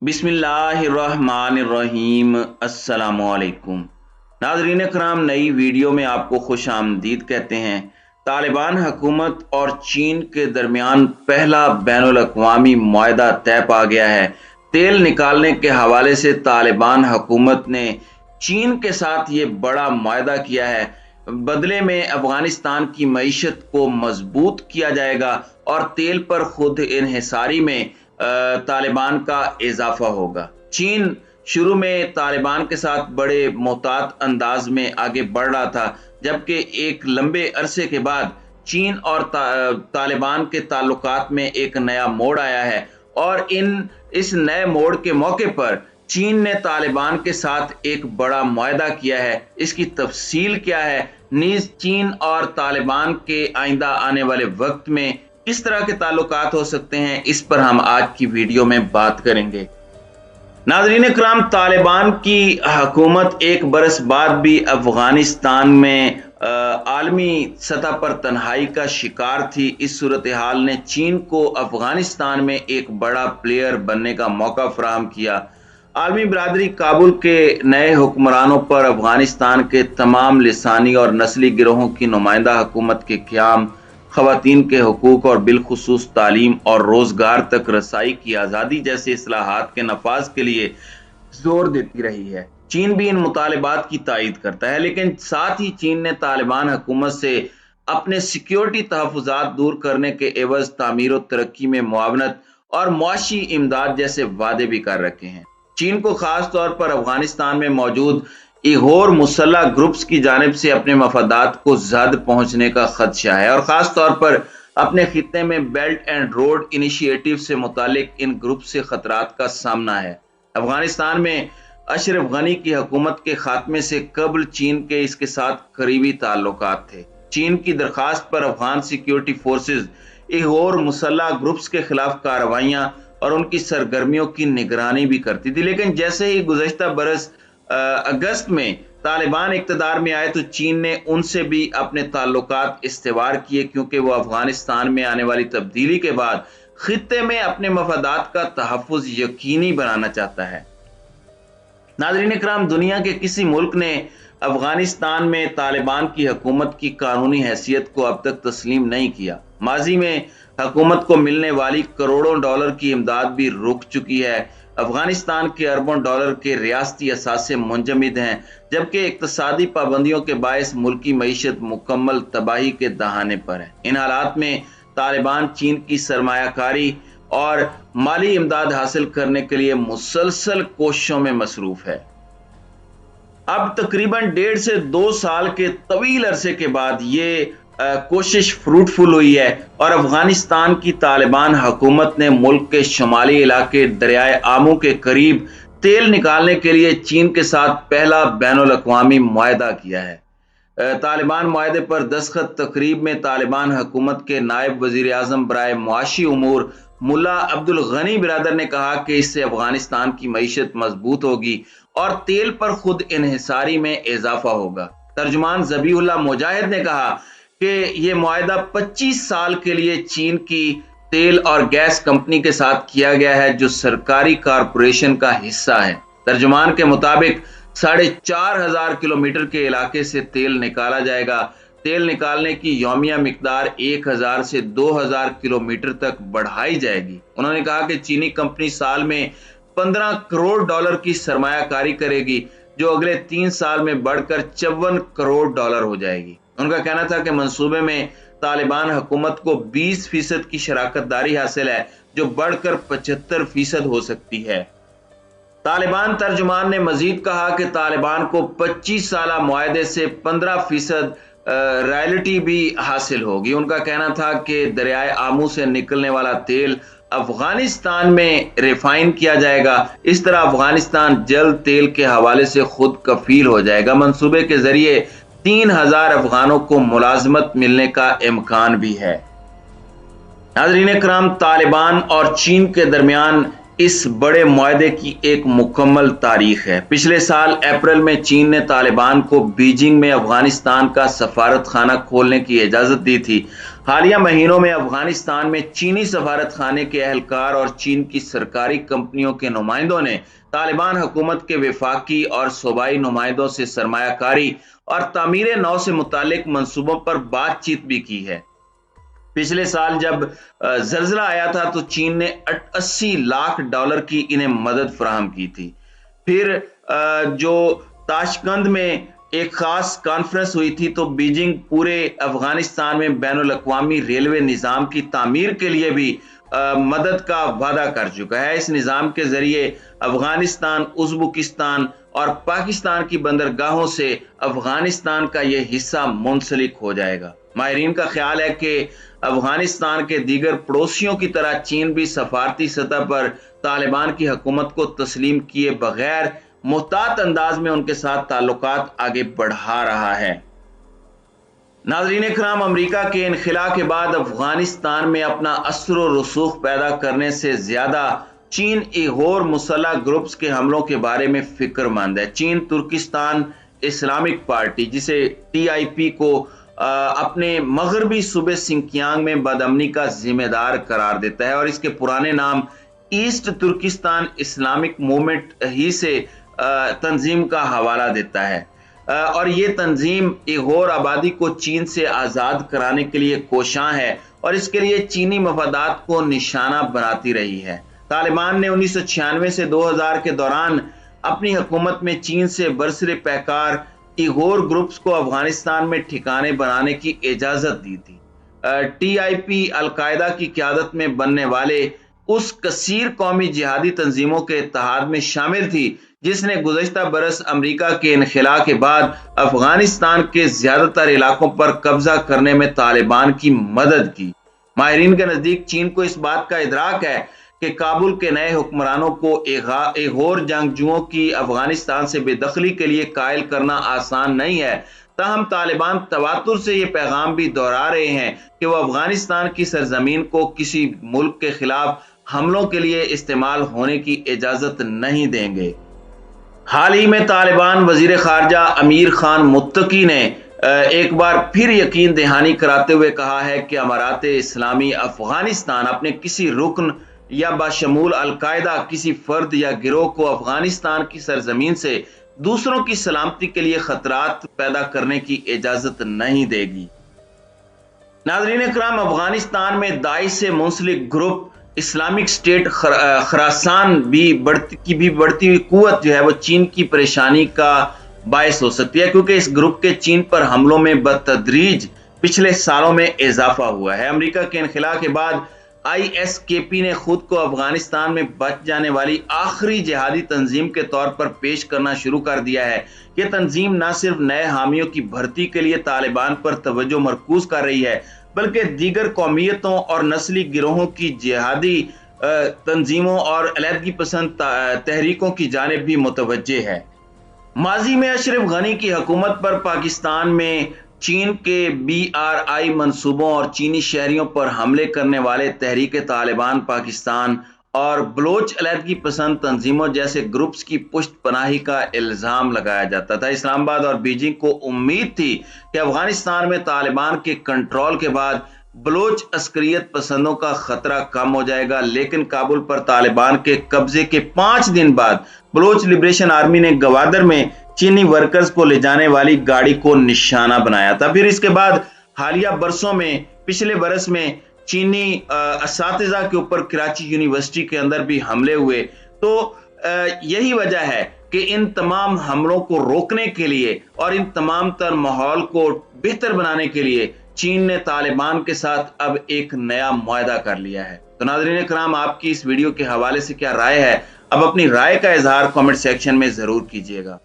बिस्मिल्लाहिर्रहमानिर्रहीम। अस्सलामुअलैकुम नाज़रीन कराम, नई वीडियो में आपको खुश आमदीद कहते हैं। तालिबान हुकूमत और चीन के दरमियान पहला बैनुल-अक़वामी मुआहदा तय पा गया है। तेल निकालने के हवाले से तालिबान हुकूमत ने चीन के साथ ये बड़ा मुआहदा किया है। बदले में अफगानिस्तान की मईशत को मजबूत किया जाएगा और तेल पर खुद इन्हिसारी में तालिबान का इजाफा होगा। चीन शुरू में तालिबान के साथ बड़े मोहतात अंदाज में आगे बढ़ रहा था, जबकि एक लंबे अरसे के बाद चीन और तालिबान के ताल्लुकात में एक नया मोड़ आया है और इस नए मोड़ के मौके पर चीन ने तालिबान के साथ एक बड़ा मुआहदा किया है। इसकी तफसील क्या है, नीज चीन और तालिबान के आइंदा आने वाले वक्त में किस तरह के ताल्लुकात हो सकते हैं, इस पर हम आज की वीडियो में बात करेंगे। नाज़रीन इकराम, तालिबान की हुकूमत एक बरस बाद भी अफगानिस्तान में आलमी सतह पर तन्हाई का शिकार थी। इस सूरत हाल ने चीन को अफगानिस्तान में एक बड़ा प्लेयर बनने का मौका फराहम किया। आलमी बरादरी काबुल के नए हुक्मरानों पर अफगानिस्तान के तमाम लिसानी और नस्ली गिरोहों की नुमाइंदा हुकूमत के क़याम, ख़वातीन के हुकूक और बिलखुसूस तालीम और रोज़गार तक रसाई की आज़ादी जैसे इस्लाहात के नफाज के लिए जोर देती रही है। चीन भी इन मुतालिबात की तायीद करता है, लेकिन साथ ही चीन ने तालिबान हुकूमत से अपने सिक्योरिटी तहफ़्फ़ुज़ात दूर करने के एवज़ तामीर और तरक्की में मुआवनत और मुआशी इमदाद जैसे वादे भी कर रखे हैं। चीन को खास तौर पर अफगानिस्तान में मौजूद इगोर मुसल्लह ग्रुप्स की जानिब से अपने मफादात को ज़द पहुंचने का खदशा है और ख़ास तौर पर अपने खित्ते में बेल्ट एंड रोड इनिशिएटिव से मुतालिक इन ग्रुप से खतरात का सामना है। अफगानिस्तान में अशरफ गनी की हुकूमत के खात्मे से कबल चीन के इसके साथ करीबी ताल्लुकात थे। चीन की दरखास्त पर अफगान सिक्योरिटी फोर्सेज इगोर मुसल्लह ग्रुप्स के खिलाफ कार्रवाइयां और उनकी सरगर्मियों की निगरानी भी करती थी, लेकिन जैसे ही गुज़श्ता बरस अगस्त में तालिबान इक़्तिदार में आए तो चीन ने उनसे भी अपने ताल्लुकात इस्तेवार किए, क्योंकि वो अफगानिस्तान में आने वाली तब्दीली के बाद खित्ते में अपने मफादात का तहफ़्फ़ुज़ यकीनी बनाना चाहता है। नाज़रीन इकराम, दुनिया के किसी मुल्क ने अफगानिस्तान में तालिबान की हुकूमत की कानूनी हैसियत को अब तक तस्लीम नहीं किया। माजी में हुकूमत को मिलने वाली करोड़ों डॉलर की इमदाद भी रुक चुकी है। अफगानिस्तान के अरबों डॉलर के रियासती असासे मुंजमद हैं, जबकि इक़्तिसादी पाबंदियों के बायस मुल्की मईशत मुकम्मल तबाही के दहाने पर है। इन हालात में तालिबान चीन की सरमायाकारी और माली इमदाद हासिल करने के लिए मुसलसल कोशिशों में मसरूफ है। अब तकरीबन 1.5 से 2 साल के तवील अरसे के बाद ये कोशिश फ्रूटफुल हुई है और अफगानिस्तान की तालिबान हुकूमत ने मुल्क के शुमाली इलाके दरियाए आमू के करीब तेल निकालने के लिए चीन के साथ पहला बैनुल-अक़वामी मुआहदा किया है। तालिबान मुआहदे पर दस्तखत तकरीब में तालिबान हुकूमत के नायब वज़ीर आज़म बराए मुआशी उमूर मुल्ला अब्दुल गनी बिरादर ने कहा कि इससे अफगानिस्तान की मईशत मजबूत होगी और तेल पर खुद इन्हिसारी में इजाफा होगा। तर्जुमान ज़बीहुल्लाह मुजाहिद ने कहा कि ये मुआहदा 25 साल के लिए चीन की तेल और गैस कंपनी के साथ किया गया है, जो सरकारी कारपोरेशन का हिस्सा है। तर्जुमान के मुताबिक 4,500 किलोमीटर के इलाके से तेल निकाला जाएगा। तेल निकालने की यौमिया मिकदार 1,000 से 2,000 किलोमीटर तक बढ़ाई जाएगी। उन्होंने कहा कि चीनी कंपनी साल में 15 करोड़ डॉलर की सरमायाकारी करेगी, जो अगले 3 साल में बढ़कर 54 करोड़ डॉलर हो जाएगी। उनका कहना था कि मंसूबे में तालिबान हुकूमत को 20% की शराकत दारी हासिल है, जो बढ़कर 75% हो सकती है। तालिबान तर्जुमान ने मजीद कहा कि तालिबान को 25 साला मुआहदे से 15% रॉयल्टी भी हासिल होगी। उनका कहना था कि दरियाए आमू से निकलने वाला तेल अफगानिस्तान में रिफाइन किया जाएगा। इस तरह अफगानिस्तान जल्द तेल के हवाले से खुद कफील हो जाएगा। मंसूबे के जरिए 3,000 अफगानों को मुलाजमत मिलने का इम्कान भी है। नाज़रीन कराम, तालिबान और चीन के दरमियान इस बड़े मुआहदे की एक मुकम्मल तारीख है। पिछले साल अप्रैल में चीन ने तालिबान को बीजिंग में अफगानिस्तान का सफारत खाना खोलने की इजाज़त दी थी। حالیہ مہینوں میں افغانستان میں چینی سفارت خانے کے اہلکار اور چین کی سرکاری کمپنیوں کے نمائندوں نے طالبان حکومت کے وفاقی اور صوبائی نمائندوں سے سرمایہ کاری اور تعمیر نو سے متعلق منصوبوں پر بات چیت بھی کی ہے۔ پچھلے سال جب زلزلہ آیا تھا تو چین نے $80 لاکھ کی انہیں مدد فراہم کی تھی۔ پھر جو تاشقند میں ایک خاص کانفرنس ہوئی تھی تو بیجنگ پورے افغانستان میں بین الاقوامی ریلوے نظام کی تعمیر کے لیے بھی مدد کا وعدہ کر چکا ہے۔ اس نظام کے ذریعے افغانستان، ازبکستان اور پاکستان کی بندرگاہوں سے افغانستان کا یہ حصہ منسلک ہو جائے گا۔ ماہرین کا خیال ہے کہ افغانستان کے دیگر پڑوسیوں کی طرح چین بھی سفارتی سطح پر طالبان کی حکومت کو تسلیم کیے بغیر محتاط انداز میں ان کے ساتھ تعلقات آگے بڑھا رہا ہے۔ ناظرین اکرام، امریکہ کے انخلاء کے بعد افغانستان میں اپنا اثر و رسوخ پیدا کرنے سے زیادہ چین ایغور مسلح گروپس کے حملوں کے بارے میں فکر مند ہے۔ چین ترکستان اسلامک پارٹی جسے TIP کو اپنے مغربی صوبے سنکیانگ میں بدامنی کا ذمہ دار قرار دیتا ہے اور اس کے پرانے نام ایسٹ ترکستان اسلامک موومنٹ ہی سے تنظیم کا حوالہ دیتا ہے، اور یہ تنظیم ایغور آبادی کو چین سے آزاد کرانے کے لیے کوشاں ہے اور اس کے لیے چینی مفادات کو نشانہ بناتی رہی ہے۔ طالبان نے 1996 سے 2000 کے دوران اپنی حکومت میں چین سے برسر پیکار ایغور گروپس کو افغانستان میں ٹھکانے بنانے کی اجازت دی تھی۔ TIP القاعدہ کی قیادت میں بننے والے اس کثیر قومی جہادی تنظیموں کے اتحاد میں شامل تھی جس نے گزشتہ برس امریکہ کے انخلاء کے بعد افغانستان کے زیادہ تر علاقوں پر قبضہ کرنے میں طالبان کی مدد کی۔ ماہرین کے نزدیک چین کو اس بات کا ادراک ہے کہ کابل کے نئے حکمرانوں کو ایغور جنگجوؤں کی افغانستان سے بے دخلی کے لیے قائل کرنا آسان نہیں ہے، تاہم طالبان تواتر سے یہ پیغام بھی دہرا رہے ہیں کہ وہ افغانستان کی سرزمین کو کسی ملک کے خلاف حملوں کے لیے استعمال ہونے کی اجازت نہیں دیں گے۔ حال ہی میں طالبان وزیر خارجہ امیر خان متقی نے ایک بار پھر یقین دہانی کراتے ہوئے کہا ہے کہ امارات اسلامی افغانستان اپنے کسی رکن یا بشمول القاعدہ کسی فرد یا گروہ کو افغانستان کی سرزمین سے دوسروں کی سلامتی کے لیے خطرات پیدا کرنے کی اجازت نہیں دے گی۔ ناظرین اکرام، افغانستان میں داعش سے منسلک گروپ اسلامک اسٹیٹ خراسان کی بھی بڑھتی ہوئی قوت جو ہے وہ چین کی پریشانی کا باعث ہو سکتی ہے، کیونکہ اس گروپ کے چین پر حملوں میں بتدریج پچھلے سالوں میں اضافہ ہوا ہے۔ امریکہ کے انخلاء کے بعد ISKP نے خود کو افغانستان میں بچ جانے والی آخری جہادی تنظیم کے طور پر پیش کرنا شروع کر دیا ہے۔ یہ تنظیم نہ صرف نئے حامیوں کی بھرتی کے لیے طالبان پر توجہ مرکوز کر رہی ہے بلکہ دیگر قومیتوں اور نسلی گروہوں کی جہادی تنظیموں اور علیحدگی پسند تحریکوں کی جانب بھی متوجہ ہے۔ ماضی میں اشرف غنی کی حکومت پر پاکستان میں چین کے BRI منصوبوں اور چینی شہریوں پر حملے کرنے والے تحریک طالبان پاکستان اور بلوچ علیحدگی پسند تنظیموں جیسے گروپس کی پشت پناہی کا الزام لگایا جاتا تھا۔ اسلام آباد اور بیجنگ کو امید تھی کہ افغانستان میں طالبان کے کنٹرول کے بعد بلوچ عسکریت پسندوں کا خطرہ کم ہو جائے گا، لیکن کابل پر طالبان کے قبضے کے 5 دن بعد بلوچ لبریشن آرمی نے گوادر میں چینی ورکرز کو لے جانے والی گاڑی کو نشانہ بنایا تھا۔ پھر اس کے بعد حالیہ برسوں میں پچھلے برس میں چینی اساتذہ کے اوپر کراچی یونیورسٹی کے اندر بھی حملے ہوئے۔ تو یہی وجہ ہے کہ ان تمام حملوں کو روکنے کے لیے اور ان تمام تر ماحول کو بہتر بنانے کے لیے چین نے طالبان کے ساتھ اب ایک نیا معاہدہ کر لیا ہے۔ تو ناظرین اکرام، آپ کی اس ویڈیو کے حوالے سے کیا رائے ہے؟ اب اپنی رائے کا اظہار کامنٹ سیکشن میں ضرور کیجیے گا۔